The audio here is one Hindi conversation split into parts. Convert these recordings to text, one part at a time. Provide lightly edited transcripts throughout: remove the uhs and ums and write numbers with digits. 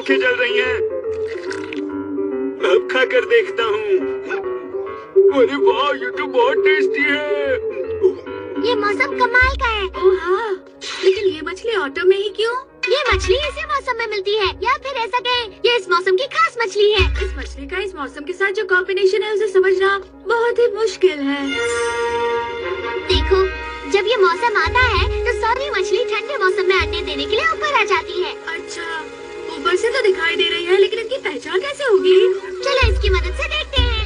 आंखें जल रही हैं। अब खाकर देखता हूँ। अरे वाह, ये तो बहुत टेस्टी है। ये मौसम कमाल का है। ओह हाँ, लेकिन ये मछली ऑटो में ही क्यों? ये मछली इसी मौसम में मिलती है, या फिर ऐसा कहें ये इस मौसम की खास मछली है। इस मछली का इस मौसम के साथ जो कॉम्बिनेशन है उसे समझना बहुत ही मुश्किल है। देखो, जब ये मौसम आता है तो सारी मछली ठंडे मौसम में अंडे देने के लिए ऊपर आ जाती है। अच्छा, ऊपर से तो दिखाई दे रही है, लेकिन इनकी पहचान कैसे होगी? चलो इसकी मदद से देखते हैं।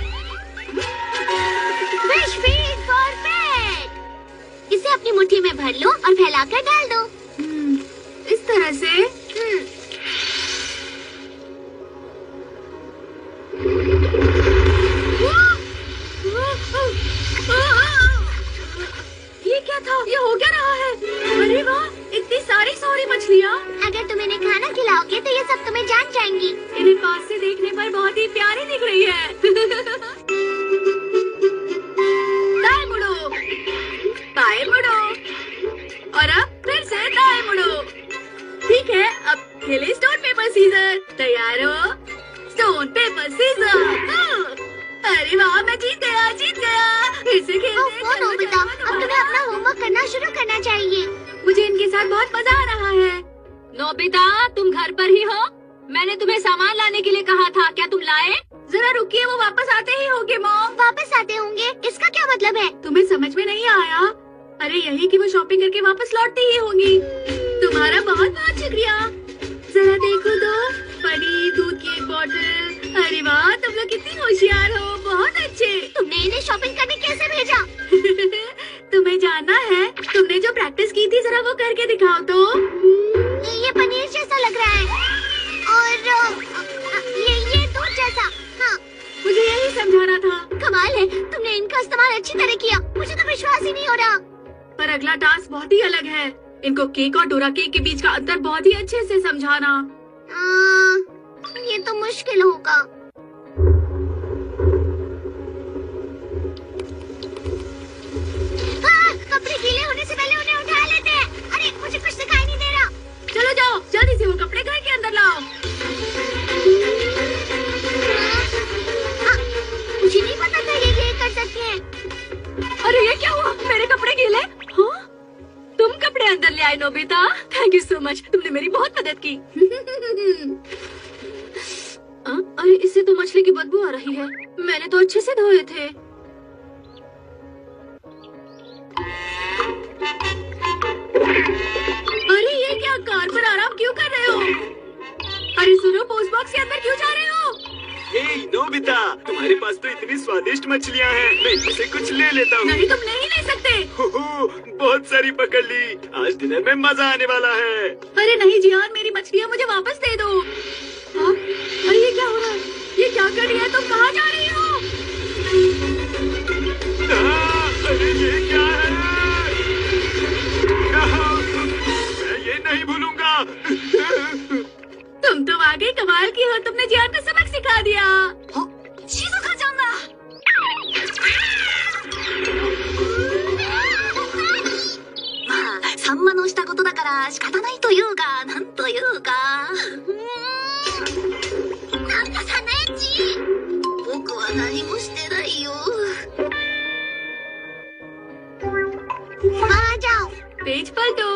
फिश फीड फॉर पेट। इसे अपनी मुट्ठी में भर लो और फैलाकर डाल दो। इस तरह से। ये क्या था? ये हो क्या रहा है? अरे वाह, इतनी सारी मछलियाँ। अगर तुम इन्हें खाना खिलाओगे तो ये सब तुम्हें जान जाएंगी। इन्हें पास से देखने पर बहुत ही प्यारी दिख रही है। दाएं मुड़ो, बाएं मुड़ो, और अब फिर से दाएं मुड़ो। ठीक है, अब खेले स्टोन पेपर सीजर। तैयार हो? Stone paper scissor. अरे वाह, मैं जीत गया। फिर से खेलते हैं। नोबिता, अब तुम्हें अपना होमवर्क करना शुरू करना चाहिए। मुझे इनके साथ बहुत मजा आ रहा है। नोबिता, तुम घर पर ही हो? मैंने तुम्हें सामान लाने के लिए कहा था, क्या तुम लाए? जरा रुकिए, वो वापस आते ही होंगे मॉम। वापस आते होंगे? इसका क्या मतलब है? तुम्हें समझ में नहीं आया? अरे यही कि वो शॉपिंग करके वापस लौटती ही होंगी। तुम्हारा बहुत बहुत शुक्रिया। जरा देखो तो, पनीर, दूध की एक बोतल। अरे वाह, तुम लोग कितनी होशियार हो, बहुत अच्छे। तुमने इन्हें शॉपिंग करने कैसे भेजा? तुम्हें जानना है? तुमने जो प्रैक्टिस की थी, जरा वो करके दिखाओ तो। ये पनीर जैसा लग रहा है, और ये दूध जैसा। हाँ, मुझे यही समझाना था। कमाल है, तुमने इनका इस्तेमाल अच्छी तरह किया। मुझे तो विश्वास ही नहीं हो रहा। पर अगला टास्क बहुत ही अलग है। इनको केक और डोरा केक के बीच का अंतर बहुत ही अच्छे से समझाना। ये तो मुश्किल होगा। कपड़े गीले होने से पहले उन्हें उठा लेते हैं। अरे मुझे कुछ दिखाई नहीं दे रहा। चलो जाओ, जल्दी से वो कपड़े घर के अंदर लाओ। मुझे नहीं पता था ये कर सकते हैं। अरे ये क्या हुआ? मेरे कपड़े गीले? हाँ? तुम कपड़े अंदर ले आए Nobita. Thank you so much, तुमने मेरी बहुत मदद की। अरे इससे तो मछली की बदबू आ रही है। मैंने तो अच्छे से धोए थे। अरे ये क्या, कार पर आराम क्यों कर रहे हो? अरे सुनो, पोस्ट बॉक्स के अंदर क्यों जा रहे हो? हे नोबिता, तुम्हारे पास तो इतनी स्वादिष्ट मछलियाँ हैं, मैं इनसे कुछ ले लेता हूँ। नहीं, तुम नहीं ले सकते। बहुत सारी पकड़ ली, आज डिनर में मजा आने वाला है। अरे नहीं जियान, मेरी मछलियाँ मुझे वापस दे दो। हाँ? अरे ये क्या हो रहा है? ये क्या कर रही है? तुम कहाँ जा रही हो? अरे ये क्या है? मैं ये नहीं भूलूंगा। तुम तो वाकई कमाल की हो, तुमने जियान को सबक सिखा दिया। शिज़ुका-जान। サンマのしたことだから仕方ないというか、なんというか。なんかさなえち。僕は何もしてないよ。आ जाओ। पेज पलटो।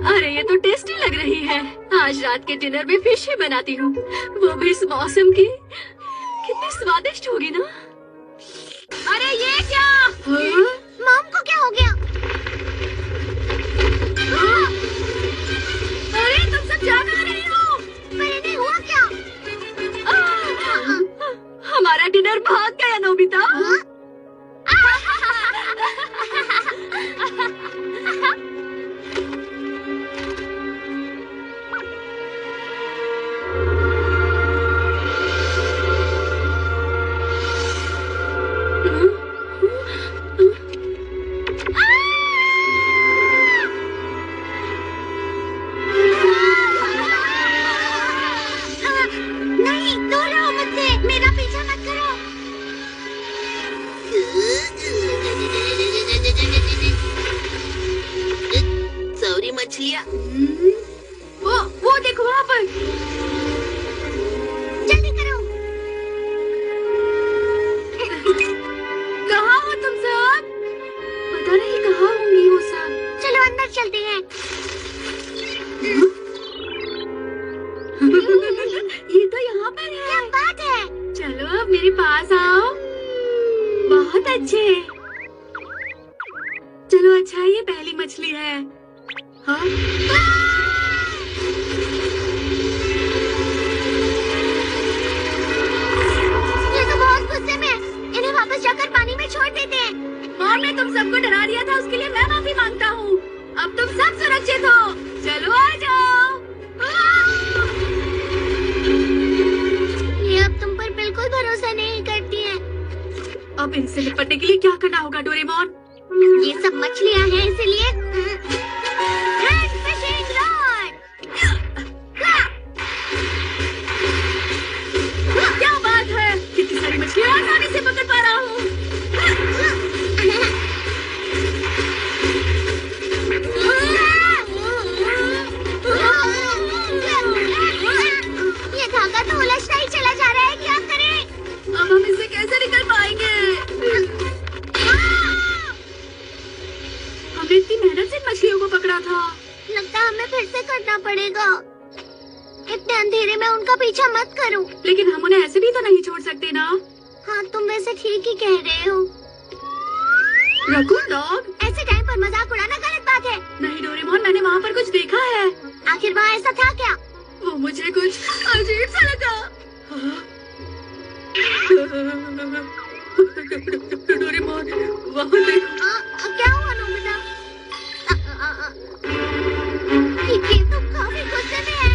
अरे ये तो टेस्टी लग रही है। आज रात के डिनर में फिश ही बनाती हूँ, वो भी इस मौसम की। कितनी स्वादिष्ट होगी ना। अरे ये क्या? हाँ? मॉम को क्या हो गया? हाँ? अरे तुम सब जा कहाँ रही हो? पर इन्हें हुआ क्या? हमारा डिनर भाग गया नोबिता। नहीं, दूर रहो मुझसे, मेरा पीछा मत करो। लिया। वो देखो वहाँ पर। जल्दी करो। कहाँ हो तुम सब? पता नहीं कहाँ होंगी वो सब। चलो अंदर चलते हैं। ये तो यहाँ पर है। क्या बात है? चलो अब मेरे पास आओ। बहुत अच्छे। चलो अच्छा ये पहली मछली है। हाँ? ये तो बहुत गुस्से में। इन्हें वापस जाकर पानी में छोड़ देते हैं। मॉम ने तुम सबको डरा दिया था, उसके लिए मैं माफी मांगता हूँ। अब तुम सब सुरक्षित हो। चलो आ जाओ। ये अब तुम पर बिल्कुल भरोसा नहीं करती है। अब इनसे निपटने के लिए क्या करना होगा डोरेमोन? ये सब मछलियाँ हैं इसलिए हैंड फिशिंग रॉड। क्या बात है, कितनी सारी मछलियाँ आसानी से पकड़ पा रहा हूँ। ये धागा तो उलझता ही चला जा रहा है। क्या करें? अब हम इससे कैसे निकल पाएंगे? हमने इतनी मेहनत से मछलियों को पकड़ा था। लगता है हमें फिर से करना पड़ेगा। इतने अंधेरे में उनका पीछा मत करो। लेकिन हम उन्हें ऐसे भी तो नहीं छोड़ सकते ना। हाँ तुम वैसे ठीक ही कह रहे हो। रकून डॉग, ऐसे टाइम पर मजाक उड़ाना गलत बात है। नहीं डोरेमोन, मैंने वहाँ पर कुछ देखा है। आखिर वहाँ ऐसा था क्या? वो मुझे कुछ अजीब सा लगा। डोरेमोन, वहाँ देखो। क्या हुआ नोबिता? ये तो काफी गुस्से में है।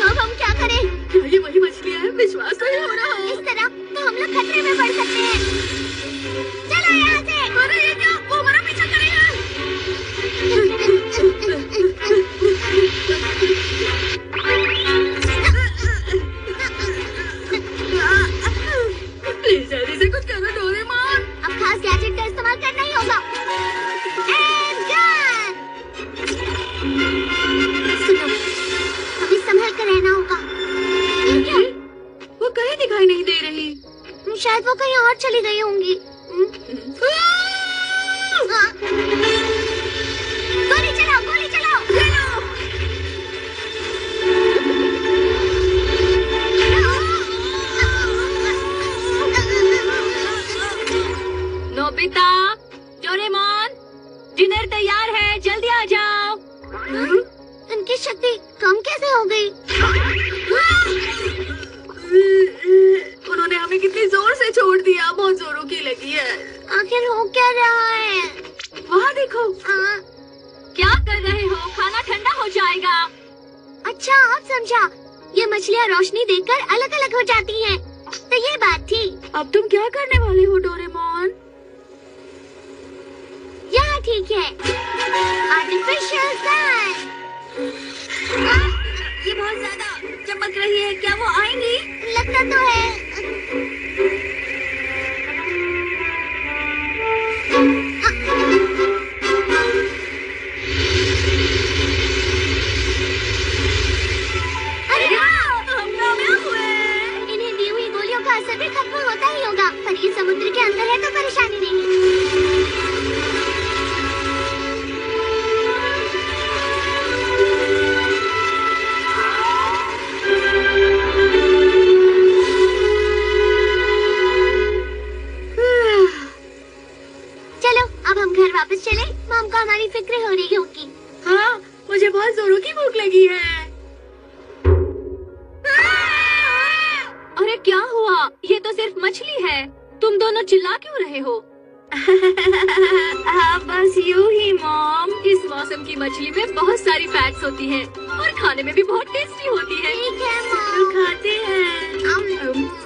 अब हम क्या करें? क्या ये वही मछलियाँ हैं? विश्वास नहीं हो रहा। इस तरह तो हम लोग खतरे में पड़ सकते हैं। चलो यहाँ से। अरे ये क्या? वो हमारा पीछा कर रही है। प्लीज जल्दी से कुछ करो डोरेमोन। अब खास गैजेट का इस्तेमाल करना ही होगा। And gun. सुनो, अभी संभल कर रहना होगा। ये क्या? वो कहीं दिखाई नहीं दे रही। शायद वो कहीं और चली गई होंगी। हाँ। गोली चलाओ, गोली चलाओ। नोबिता, डोरेमोन, डिनर तैयार है, जल्दी आ जाओ। इनकी शक्ति कम कैसे हो गई? उन्होंने हमें कितनी जोर से छोड़ दिया, बहुत जोरों की लगी है। आखिर हो क्या रहा है? वहाँ देखो। हाँ। क्या कर रहे हो? खाना ठंडा हो जाएगा। अच्छा अब समझा। ये मछलियाँ रोशनी देखकर अलग अलग हो जाती हैं। तो ये बात थी। अब तुम क्या करने वाले हो डोरेमोन? यहाँ ठीक है। Artificial sun. ये बहुत ज्यादा चमक रही है, क्या वो आएंगी? लगता तो है। अरे हम कामयाब हुए। इन्हें दी हुई गोलियों का असर भी खत्म होता ही होगा। पर ये समुद्र के अंदर है तो परेशानी नहीं। वापस चले, मॉम को हमारी फिक्र हो रही होगी। हाँ, मुझे बहुत जोरों की भूख लगी है। अरे क्या हुआ? ये तो सिर्फ मछली है। तुम दोनों चिल्ला क्यों रहे हो? बस यूं ही मॉम। इस मौसम की मछली में बहुत सारी फैट्स होती हैं और खाने में भी बहुत टेस्टी होती है। ठीक है तो खाते हैं।